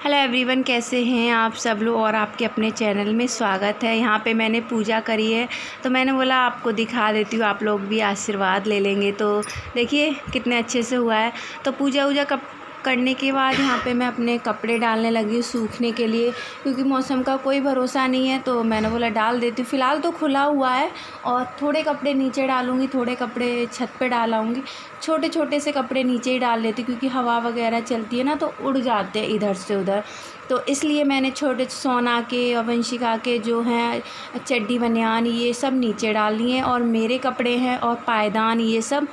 Hello everyone, कैसे हैं आप सब लोग। और आपके अपने चैनल में स्वागत है। यहाँ पे मैंने पूजा करी है तो मैंने बोला आपको दिखा देती हूँ, आप लोग भी आशीर्वाद ले लेंगे। तो देखिए कितने अच्छे से हुआ है। तो पूजा वूजा करने के बाद यहाँ पे मैं अपने कपड़े डालने लगी सूखने के लिए, क्योंकि मौसम का कोई भरोसा नहीं है। तो मैंने बोला डाल देती हूँ। फ़िलहाल तो खुला हुआ है और थोड़े कपड़े नीचे डालूँगी, थोड़े कपड़े छत पे डालाऊँगी। छोटे छोटे से कपड़े नीचे ही डाल लेती हूँ, क्योंकि हवा वगैरह चलती है ना तो उड़ जाते हैं इधर से उधर। तो इसलिए मैंने छोटे सोना के और वंशिका के जो हैं चड्डी बनियान ये सब नीचे डाल लिए हैं, और मेरे कपड़े हैं और पायदान ये सब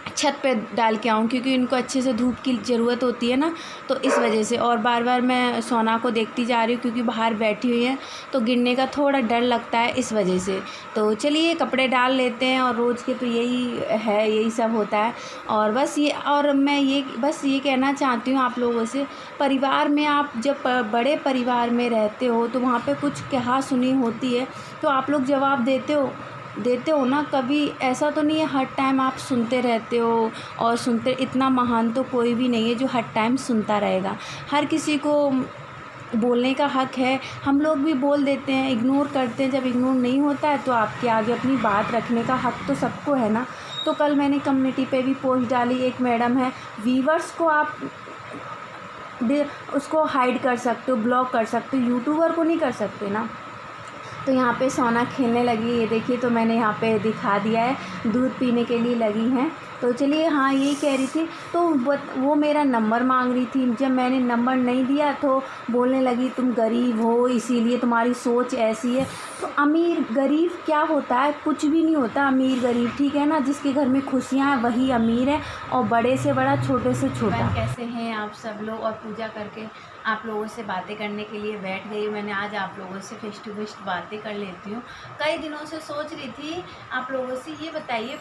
छत पे डाल के आऊँ, क्योंकि इनको अच्छे से धूप की ज़रूरत होती है ना, तो इस वजह से। और बार बार मैं सोना को देखती जा रही हूँ, क्योंकि बाहर बैठी हुई है तो गिरने का थोड़ा डर लगता है, इस वजह से। तो चलिए कपड़े डाल लेते हैं, और रोज़ के तो यही है, यही सब होता है। और बस ये, और मैं ये कहना चाहती हूँ आप लोगों से, परिवार में आप जब बड़े परिवार में रहते हो तो वहाँ पे कुछ कहा सुनी होती है तो आप लोग जवाब देते हो ना। कभी ऐसा तो नहीं है हर टाइम आप सुनते रहते हो, और सुनते, इतना महान तो कोई भी नहीं है जो हर टाइम सुनता रहेगा। हर किसी को बोलने का हक है। हम लोग भी बोल देते हैं, इग्नोर करते हैं। जब इग्नोर नहीं होता है तो आपके आगे अपनी बात रखने का हक तो सबको है ना। तो कल मैंने कम्युनिटी पे भी पोस्ट डाली, एक मैडम है, व्यूअर्स को आप उसको हाइड कर सकते हो, ब्लॉक कर सकते हो, यूट्यूबर को नहीं कर सकते ना। तो यहाँ पे सोना खेलने लगी, ये देखिए। तो मैंने यहाँ पे दिखा दिया है, दूध पीने के लिए लगी हैं। तो चलिए, हाँ यही कह रही थी। तो वो मेरा नंबर मांग रही थी। जब मैंने नंबर नहीं दिया तो बोलने लगी तुम गरीब हो इसीलिए तुम्हारी सोच ऐसी है। तो अमीर गरीब क्या होता है? कुछ भी नहीं होता अमीर गरीब, ठीक है ना। जिसके घर में खुशियाँ हैं वही अमीर है, और बड़े से बड़ा छोटे से छोटा। कैसे हैं आप सब लोग? और पूजा करके आप लोगों से बातें करने के लिए बैठ गई। मैंने आज आप लोगों से फेस टू फेस बातें कर लेती हूँ। कई दिनों से सोच रही थी आप लोगों से, ये बताइए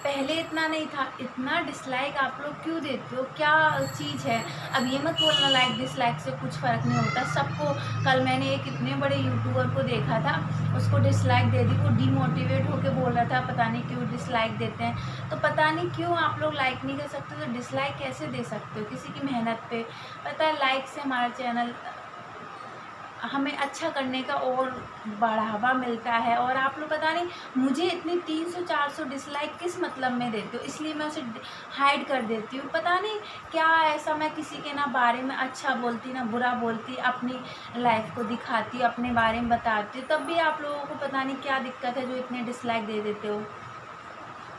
पहले इतना नहीं था, इतना डिसलाइक आप लोग क्यों देते हो? क्या चीज़ है? अब ये मत बोलना लाइक डिसलाइक से कुछ फ़र्क नहीं होता सबको। कल मैंने एक इतने बड़े यूट्यूबर को देखा था, उसको डिसलाइक दे दी, वो डीमोटिवेट होकर बोल रहा था पता नहीं क्यों डिसलाइक देते हैं। तो पता नहीं क्यों आप लोग लाइक नहीं कर सकते, तो डिसलाइक कैसे दे सकते हो किसी की मेहनत पे? पता है लाइक से हमारा चैनल हमें अच्छा करने का और बढ़ावा मिलता है। और आप लोग पता नहीं मुझे इतनी 300-400 डिसलाइक किस मतलब में देते हो, इसलिए मैं उसे हाइड कर देती हूँ। पता नहीं क्या ऐसा, मैं किसी के ना बारे में अच्छा बोलती ना बुरा बोलती, अपनी लाइफ को दिखाती, अपने बारे में बताती, तब भी आप लोगों को पता नहीं क्या दिक्कत है जो इतने डिसलाइक दे देते हो।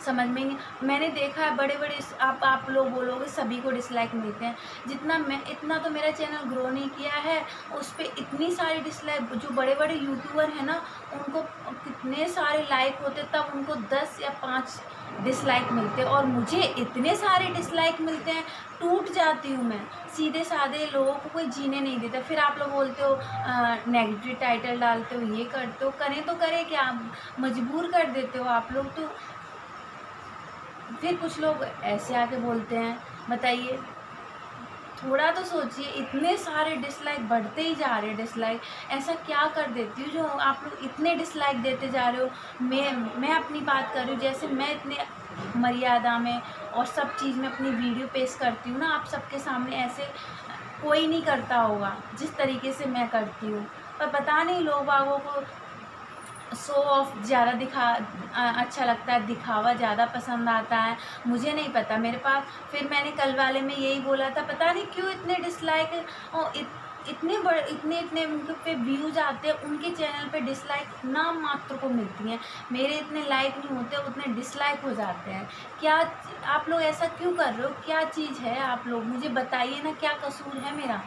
समझ में नहीं। मैंने देखा है बड़े बड़े, आप लोग बोलोगे सभी को डिसलाइक मिलते हैं, जितना मैं, इतना तो मेरा चैनल ग्रो नहीं किया है, उस पर इतनी सारी डिसलाइक। जो बड़े बड़े यूट्यूबर हैं ना, उनको कितने सारे लाइक होते, तब उनको 10 या 5 डिसलाइक मिलते, और मुझे इतने सारे डिसलाइक मिलते हैं, टूट जाती हूँ मैं। सीधे साधे लोगों को कोई जीने नहीं देता। फिर आप लोग बोलते हो नेगेटिव टाइटल डालते हो, ये करते हो, करें तो करें क्या, मजबूर कर देते हो आप लोग। तो फिर कुछ लोग ऐसे आके बोलते हैं, बताइए, थोड़ा तो सोचिए। इतने सारे डिसलाइक बढ़ते ही जा रहे हैं। डिसलाइक ऐसा क्या कर देती हूँ जो आप लोग इतने डिसलाइक देते जा रहे हो? मैं अपनी बात कर रही हूँ, जैसे मैं इतने मर्यादा में और सब चीज़ में अपनी वीडियो पेश करती हूँ ना आप सबके सामने, ऐसे कोई नहीं करता होगा जिस तरीके से मैं करती हूँ। पर पता नहीं लोग बागों को शो ऑफ ज़्यादा अच्छा लगता है, दिखावा ज़्यादा पसंद आता है, मुझे नहीं पता। मेरे पास फिर मैंने कल वाले में यही बोला था, पता नहीं क्यों इतने डिसलाइक और इतने बड़े इतने उनके पे व्यूज़ आते हैं, उनके चैनल पे डिसलाइक नाम मात्र को मिलती हैं। मेरे इतने लाइक नहीं होते, उतने डिसलाइक हो जाते हैं। क्या आप लोग ऐसा क्यों कर रहे हो? क्या चीज़ है? आप लोग मुझे बताइए ना, क्या कसूर है मेरा?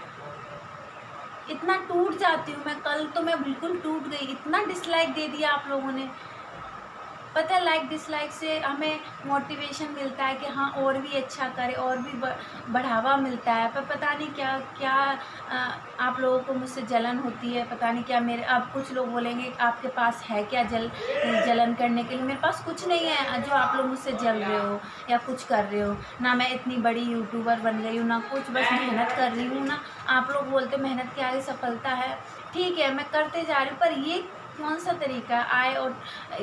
इतना टूट जाती हूँ मैं। कल तो मैं बिल्कुल टूट गई, इतना डिसलाइक दे दिया आप लोगों ने। पता है लाइक डिसलाइक से हमें मोटिवेशन मिलता है कि हाँ और भी अच्छा करें, और भी बढ़ावा मिलता है। पर पता नहीं क्या क्या आप लोगों को मुझसे जलन होती है, पता नहीं क्या। मेरे, अब कुछ लोग बोलेंगे आपके पास है क्या जलन करने के लिए? मेरे पास कुछ नहीं है जो आप लोग मुझसे जल रहे हो या कुछ कर रहे हो ना। मैं इतनी बड़ी यूट्यूबर बन गई हूँ ना कुछ, बस मेहनत कर रही हूँ ना। आप लोग बोलते मेहनत के आगे सफलता है, ठीक है, मैं करते जा रही हूँ, पर ये कौन सा तरीका आए और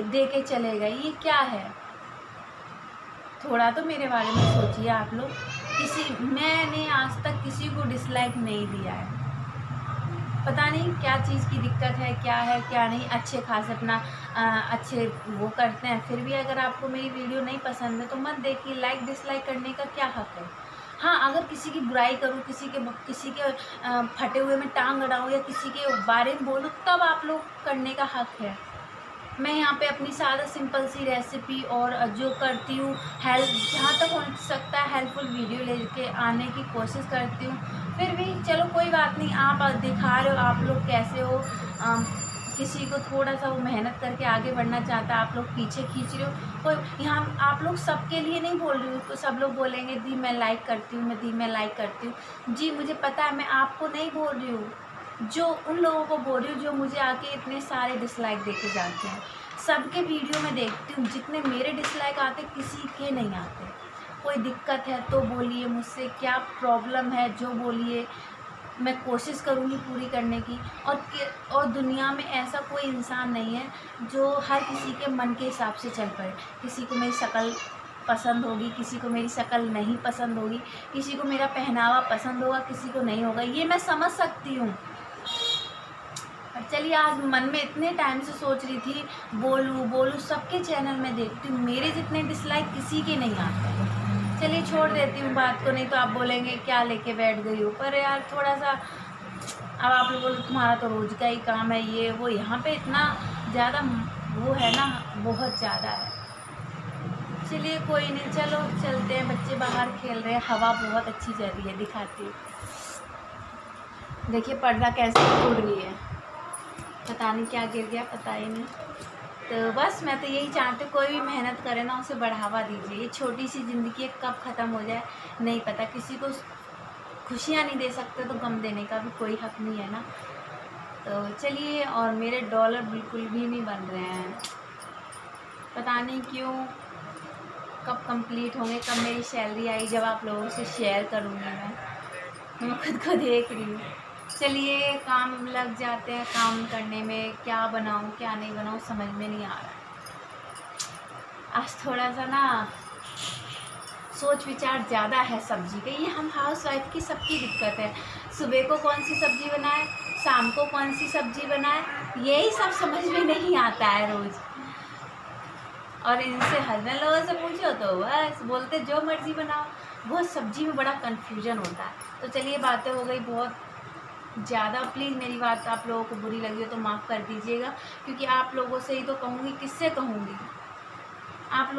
दे के चले गए? ये क्या है? थोड़ा तो मेरे बारे में सोचिए आप लोग। मैंने आज तक किसी को डिसलाइक नहीं दिया है। पता नहीं क्या चीज़ की दिक्कत है क्या नहीं। अच्छे खासे अपना अच्छे वो करते हैं, फिर भी अगर आपको मेरी वीडियो नहीं पसंद है तो मत देखिए। लाइक डिसलाइक करने का क्या हक़ है। हाँ, अगर किसी की बुराई करूँ, किसी के फटे हुए में टांग अड़ाऊँ या किसी के बारे में बोलूँ, तब आप लोग करने का हक़ है। मैं यहाँ पे अपनी सादा सिंपल सी रेसिपी और जो करती हूँ हेल्प, जहाँ तक हो सकता है हेल्पफुल वीडियो लेके आने की कोशिश करती हूँ। फिर भी चलो कोई बात नहीं, आप दिखा रहे हो आप लोग कैसे हो। किसी को थोड़ा सा वो मेहनत करके आगे बढ़ना चाहता है, आप लोग पीछे खींच रहे हो। कोई यहाँ आप लोग सबके लिए नहीं बोल रही हूँ। तो सब लोग बोलेंगे दी मैं लाइक करती हूँ, मैं लाइक करती हूँ। जी मुझे पता है, मैं आपको नहीं बोल रही हूँ, जो उन लोगों को बोल रही हूँ जो मुझे आके इतने सारे डिसलाइक देके जाते हैं। सबके वीडियो में देखती हूँ, जितने मेरे डिसलाइक आते किसी के नहीं आते। कोई दिक्कत है तो बोलिए, मुझसे क्या प्रॉब्लम है जो बोलिए, मैं कोशिश करूँगी पूरी करने की। और दुनिया में ऐसा कोई इंसान नहीं है जो हर किसी के मन के हिसाब से चल पाए। किसी को मेरी शक्ल पसंद होगी, किसी को मेरी शक्ल नहीं पसंद होगी, किसी को मेरा पहनावा पसंद होगा, किसी को नहीं होगा, ये मैं समझ सकती हूँ। चलिए, आज मन में इतने टाइम से सोच रही थी बोलूँ सबके चैनल में देखती हूँ, मेरे जितने डिसलाइक किसी के नहीं आते। चलिए छोड़ देती हूँ बात को, नहीं तो आप बोलेंगे क्या लेके बैठ गई हो। पर यार थोड़ा सा, अब आप लोग बोलो तुम्हारा तो रोज़ का ही काम है ये वो, यहाँ पे इतना ज़्यादा वो है ना, बहुत ज़्यादा है। चलिए कोई नहीं, चलो चलते हैं। बच्चे बाहर खेल रहे हैं, हवा बहुत अच्छी चल रही है, दिखाती हूँ। देखिए पर्दा कैसे उड़ रही है, पता नहीं क्या गिर गया, पता ही नहीं। तो बस मैं तो यही चाहती हूँ, कोई भी मेहनत करे ना उसे बढ़ावा दीजिए। ये छोटी सी ज़िंदगी कब ख़त्म हो जाए नहीं पता। किसी को खुशियाँ नहीं दे सकते तो गम देने का भी कोई हक़ नहीं है ना। तो चलिए, और मेरे डॉलर बिल्कुल भी नहीं बन रहे हैं, पता नहीं क्यों। कब कंप्लीट होंगे, कब मेरी सैलरी आई, जब आप लोगों से शेयर करूँगी मैं खुद को देख रही हूँ। चलिए काम लग जाते हैं, काम करने में। क्या बनाऊँ क्या नहीं बनाऊँ समझ में नहीं आ रहा है। आज थोड़ा सा ना सोच विचार ज़्यादा है सब्जी का। ये हम हाउस वाइफ की सबकी दिक्कत है। सुबह को कौन सी सब्ज़ी बनाए, शाम को कौन सी सब्ज़ी बनाए, यही सब समझ में नहीं आता है रोज़। और इनसे हस्बैंड लोगों से पूछो तो बस बोलते जो मर्ज़ी बनाओ। बहुत सब्ज़ी में बड़ा कन्फ्यूजन होता है। तो चलिए, बातें हो गई बहुत ज़्यादा। प्लीज़ मेरी बात आप लोगों को बुरी लगी हो तो माफ़ कर दीजिएगा, क्योंकि आप लोगों से ही तो कहूँगी, किससे कहूँगी। आप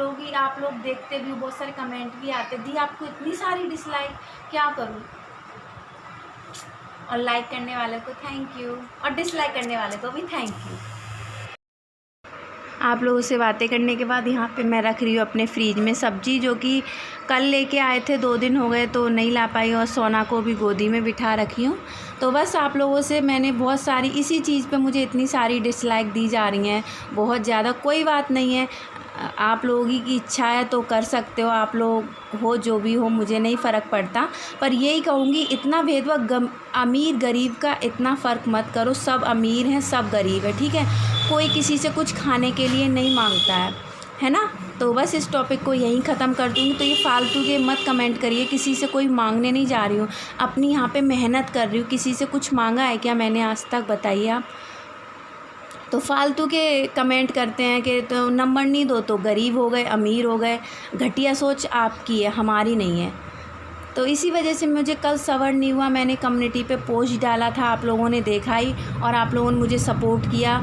लोग देखते भी, बहुत सारे कमेंट भी आते, दी आपको इतनी सारी डिसलाइक, क्या करूँ। और लाइक करने वाले को थैंक यू, और डिसलाइक करने वाले को भी थैंक यू। आप लोगों से बातें करने के बाद यहाँ पे मैं रख रही हूँ अपने फ्रिज में सब्ज़ी, जो कि कल लेके आए थे, 2 दिन हो गए तो नहीं ला पाई, और सोना को भी गोदी में बिठा रखी हूँ। तो बस आप लोगों से मैंने बहुत सारी इसी चीज़ पे मुझे इतनी सारी डिसलाइक दी जा रही हैं, बहुत ज़्यादा। कोई बात नहीं है, आप लोगों की इच्छा है तो कर सकते हो, आप लोग हो जो भी हो, मुझे नहीं फ़र्क पड़ता। पर यही कहूँगी, इतना भेदभाव अमीर गरीब का इतना फ़र्क मत करो। सब अमीर हैं, सब गरीब है, ठीक है। कोई किसी से कुछ खाने के लिए नहीं मांगता है ना। तो बस इस टॉपिक को यहीं ख़त्म कर दूँगी। तो ये फालतू के मत कमेंट करिए, किसी से कोई मांगने नहीं जा रही हूँ, अपनी यहाँ पे मेहनत कर रही हूँ। किसी से कुछ मांगा है क्या मैंने आज तक, बताइए आप। तो फालतू के कमेंट करते हैं कि तो नंबर नहीं दो तो गरीब हो गए, अमीर हो गए। घटिया सोच आपकी है, हमारी नहीं है। तो इसी वजह से मुझे कल सब्र नहीं हुआ, मैंने कम्युनिटी पे पोस्ट डाला था, आप लोगों ने देखा ही, और आप लोगों ने मुझे सपोर्ट किया,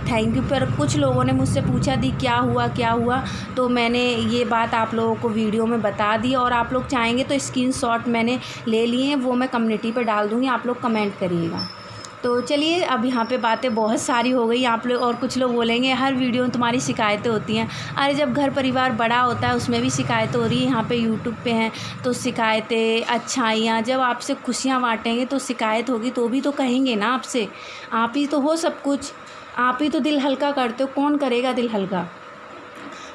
थैंक यू। पर कुछ लोगों ने मुझसे पूछा दी क्या हुआ, तो मैंने ये बात आप लोगों को वीडियो में बता दी। और आप लोग चाहेंगे तो स्क्रीनशॉट मैंने ले लिए हैं, वो मैं कम्युनिटी पे डाल दूँगी, आप लोग कमेंट करिएगा। तो चलिए, अब यहाँ पे बातें बहुत सारी हो गई आप लोग। और कुछ लोग बोलेंगे हर वीडियो में तुम्हारी शिकायतें होती हैं। अरे जब घर परिवार बड़ा होता है उसमें भी शिकायतें हो रही है। यहाँ पे यूट्यूब पे हैं तो शिकायतें, अच्छाइयाँ, जब आपसे खुशियाँ बांटेंगे तो शिकायत होगी तो भी तो कहेंगे ना आपसे। आप ही तो हो सब कुछ, आप ही तो दिल हल्का करते हो, कौन करेगा दिल हल्का।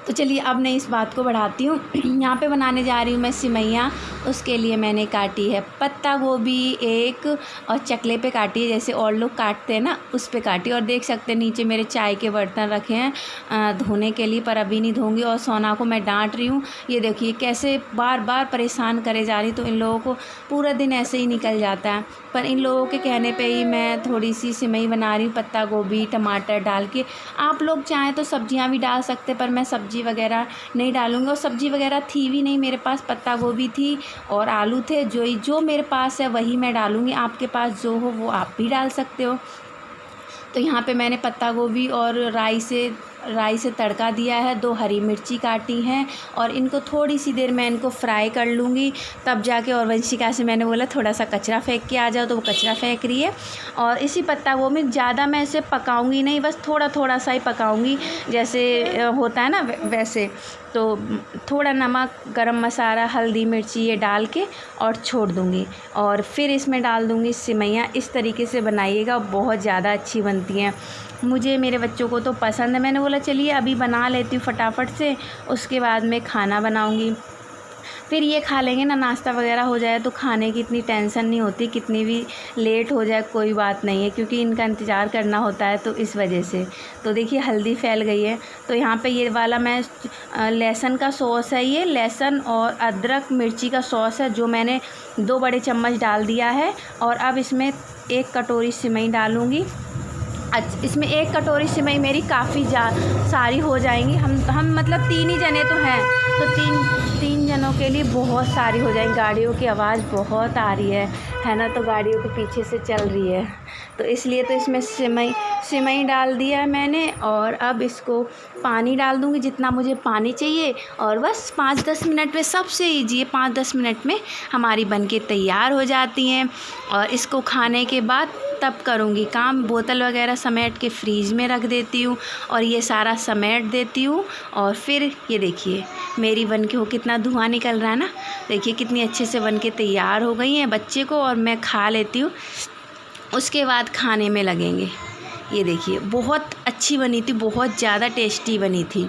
तो चलिए, अब मैं इस बात को बढ़ाती हूँ। यहाँ पे बनाने जा रही हूँ मैं सिमैया। उसके लिए मैंने काटी है पत्ता गोभी एक, और चकले पे काटी है, जैसे और लोग काटते हैं ना, उस पे काटी। और देख सकते हैं नीचे मेरे चाय के बर्तन रखे हैं धोने के लिए, पर अभी नहीं धोंगी। और सोना को मैं डांट रही हूँ, ये देखिए कैसे बार बार परेशान करे जा रही। तो इन लोगों को पूरा दिन ऐसे ही निकल जाता है। पर इन लोगों के कहने पे ही मैं थोड़ी सी सिमई बना रही हूँ, पत्ता गोभी टमाटर डाल के। आप लोग चाहें तो सब्जियां भी डाल सकते, पर मैं सब्ज़ी वगैरह नहीं डालूँगी। और सब्ज़ी वगैरह थी भी नहीं मेरे पास, पत्ता गोभी थी और आलू थे, जो मेरे पास है वही मैं डालूँगी। आपके पास जो हो वो आप भी डाल सकते हो। तो यहाँ पे मैंने पत्ता गोभी और राई से तड़का दिया है, 2 हरी मिर्ची काटी हैं और इनको थोड़ी सी देर मैं इनको फ्राई कर लूँगी, तब जाके। और वंशिका से मैंने बोला थोड़ा सा कचरा फेंक के आ जाओ, तो वो कचरा फेंक रही है। और इसी पत्ता गोभी ज़्यादा मैं इसे पकाऊंगी नहीं, बस थोड़ा थोड़ा सा ही पकाऊंगी, जैसे होता है ना वैसे। तो थोड़ा नमक, गरम मसाला, हल्दी, मिर्ची ये डाल के और छोड़ दूँगी। और फिर इसमें डाल दूँगी सिमैयाँ। इस तरीके से बनाइएगा, बहुत ज़्यादा अच्छी बनती हैं। मुझे, मेरे बच्चों को तो पसंद है। मैंने बोला चलिए अभी बना लेती हूँ फटाफट से, उसके बाद में खाना बनाऊँगी। फिर ये खा लेंगे ना, नाश्ता वगैरह हो जाए तो खाने की इतनी टेंशन नहीं होती। कितनी भी लेट हो जाए कोई बात नहीं है, क्योंकि इनका इंतज़ार करना होता है, तो इस वजह से। तो देखिए हल्दी फैल गई है। तो यहाँ पे ये वाला मैं लहसुन का सॉस है, ये लहसुन और अदरक मिर्ची का सॉस है, जो मैंने 2 बड़े चम्मच डाल दिया है। और अब इसमें 1 कटोरी सिमई डालूँगी। इसमें 1 कटोरी सिमई मेरी काफ़ी सारी हो जाएंगी। हम मतलब 3 ही जने तो हैं, तो तीन जनों के लिए बहुत सारी हो जाएंगी। गाड़ियों की आवाज़ बहुत आ रही है ना, तो गाड़ियों के पीछे से चल रही है, तो इसलिए तो इसमें सिमई डाल दिया है मैंने। और अब इसको पानी डाल दूँगी जितना मुझे पानी चाहिए, और बस 5-10 मिनट में, सबसे ईजी है, 5-10 मिनट में हमारी बनके तैयार हो जाती हैं। और इसको खाने के बाद तब करूँगी काम। बोतल वगैरह समेट के फ्रीज में रख देती हूँ और ये सारा समेट देती हूँ। और फिर ये देखिए मेरी बनके हो कितना धुआं निकल रहा है ना, देखिए कितनी अच्छे से बनके तैयार हो गई हैं बच्चे को, और मैं खा लेती हूँ। उसके बाद खाने में लगेंगे। ये देखिए बहुत अच्छी बनी थी, बहुत ज़्यादा टेस्टी बनी थी।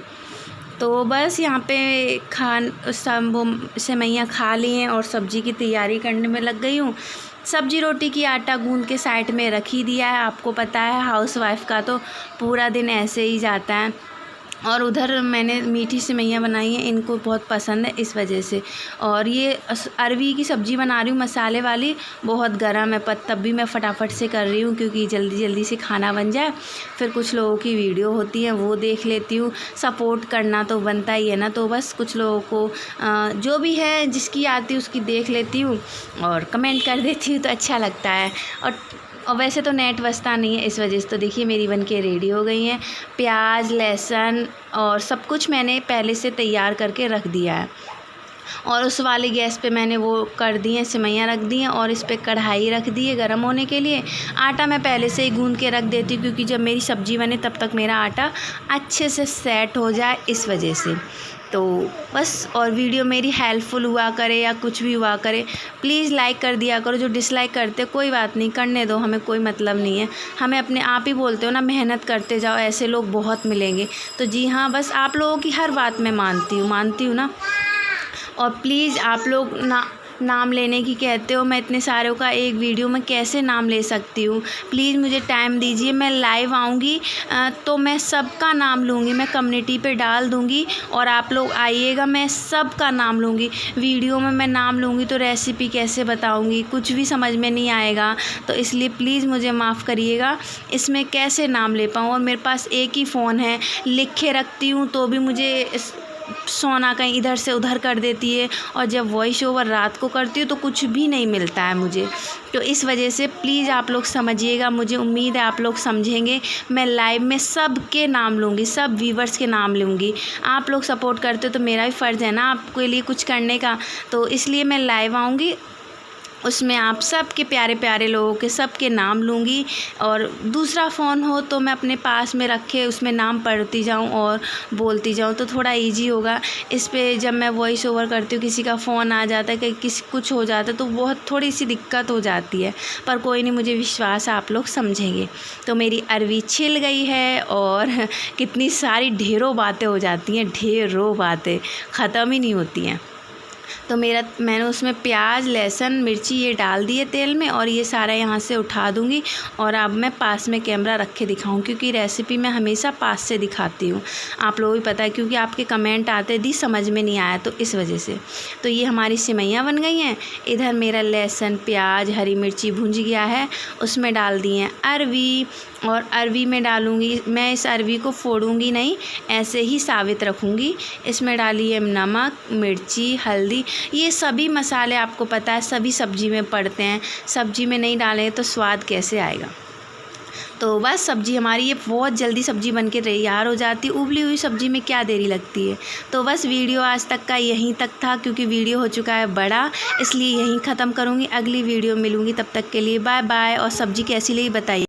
तो बस यहाँ पे सब सेवइयाँ खा ली हैं और सब्ज़ी की तैयारी करने में लग गई हूँ। सब्जी रोटी की आटा गूंद के साइड में रख ही दिया है। आपको पता है हाउसवाइफ़ का तो पूरा दिन ऐसे ही जाता है। और उधर मैंने मीठी सेवइयाँ बनाई हैं, इनको बहुत पसंद है इस वजह से। और ये अरवी की सब्ज़ी बना रही हूँ मसाले वाली, बहुत गर्म है, पर तब भी मैं फटाफट से कर रही हूँ क्योंकि जल्दी जल्दी से खाना बन जाए। फिर कुछ लोगों की वीडियो होती है वो देख लेती हूँ, सपोर्ट करना तो बनता ही है ना। तो बस कुछ लोगों को जो भी है जिसकी आती है उसकी देख लेती हूँ और कमेंट कर देती हूँ, तो अच्छा लगता है। और वैसे तो नेट बसता नहीं है इस वजह से। तो देखिए मेरी बनके रेडी हो गई हैं। प्याज, लहसुन और सब कुछ मैंने पहले से तैयार करके रख दिया है। और उस वाली गैस पे मैंने वो कर दी हैं, सेवइयाँ रख दी हैं और इस पे कढ़ाई रख दी है गर्म होने के लिए। आटा मैं पहले से ही गूंद के रख देती हूँ क्योंकि जब मेरी सब्ज़ी बने तब तक मेरा आटा अच्छे से सेट हो जाए, इस वजह से। तो बस, और वीडियो मेरी हेल्पफुल हुआ करे या कुछ भी हुआ करे, प्लीज़ लाइक कर दिया करो। जो डिसलाइक करते कोई बात नहीं, करने दो, हमें कोई मतलब नहीं है। हमें अपने आप ही बोलते हो ना, मेहनत करते जाओ, ऐसे लोग बहुत मिलेंगे। तो जी हाँ, बस आप लोगों की हर बात मैं मानती हूँ ना। और प्लीज़ आप लोग नाम लेने की कहते हो, मैं इतने सारों का एक वीडियो में कैसे नाम ले सकती हूँ। प्लीज़ मुझे टाइम दीजिए, मैं लाइव आऊँगी तो मैं सबका नाम लूँगी, मैं कम्युनिटी पे डाल दूँगी और आप लोग आइएगा, मैं सबका नाम लूँगी। वीडियो में मैं नाम लूँगी तो रेसिपी कैसे बताऊँगी, कुछ भी समझ में नहीं आएगा। तो इसलिए प्लीज़ मुझे माफ़ करिएगा, इसमें कैसे नाम ले पाऊँ। और मेरे पास एक ही फ़ोन है, लिख के रखती हूँ तो भी मुझे सोना कहीं इधर से उधर कर देती है, और जब वॉइस ओवर रात को करती हूँ तो कुछ भी नहीं मिलता है मुझे। तो इस वजह से प्लीज़ आप लोग समझिएगा, मुझे उम्मीद है आप लोग समझेंगे। मैं लाइव में सब के नाम लूँगी, सब व्यूवर्स के नाम लूँगी। आप लोग सपोर्ट करते तो मेरा भी फ़र्ज़ है ना आपके लिए कुछ करने का। तो इसलिए मैं लाइव आऊँगी, उसमें आप सब के प्यारे प्यारे लोगों के सब के नाम लूँगी। और दूसरा फ़ोन हो तो मैं अपने पास में रखे उसमें नाम पढ़ती जाऊँ और बोलती जाऊँ, तो थोड़ा इजी होगा। इस पे जब मैं वॉइस ओवर करती हूँ किसी का फ़ोन आ जाता है, कहीं किसी कुछ हो जाता है, तो बहुत थोड़ी सी दिक्कत हो जाती है। पर कोई नहीं, मुझे विश्वास है आप लोग समझेंगे। तो मेरी अरवी छिल गई है और कितनी सारी ढेरों बातें हो जाती हैं, ढेरों बातें ख़त्म ही नहीं होती हैं। तो मैंने उसमें प्याज, लहसुन, मिर्ची ये डाल दिए तेल में, और ये सारा यहाँ से उठा दूँगी। और अब मैं पास में कैमरा रख के दिखाऊँ, क्योंकि रेसिपी मैं हमेशा पास से दिखाती हूँ। आप लोगों को भी पता है, क्योंकि आपके कमेंट आते दी समझ में नहीं आया, तो इस वजह से। तो ये हमारी सिवैयाँ बन गई हैं। इधर मेरा लहसुन, प्याज, हरी मिर्ची भुंज गया है। उसमें डाल दिए हैं अरवी, और अरवी में डालूँगी मैं, इस अरवी को फोड़ूँगी नहीं, ऐसे ही साबित रखूँगी। इसमें डाली है नमक, मिर्ची, हल्दी। ये सभी मसाले आपको पता है सभी सब्ज़ी में पड़ते हैं, सब्ज़ी में नहीं डालें तो स्वाद कैसे आएगा। तो बस सब्ज़ी हमारी ये बहुत जल्दी सब्ज़ी बन के तैयार हो जाती है। उबली हुई सब्ज़ी में क्या देरी लगती है। तो बस वीडियो आज तक का यहीं तक था, क्योंकि वीडियो हो चुका है बड़ा, इसलिए यहीं ख़त्म करूँगी। अगली वीडियो मिलूँगी, तब तक के लिए बाय बाय। और सब्ज़ी कैसी लगी बताइए।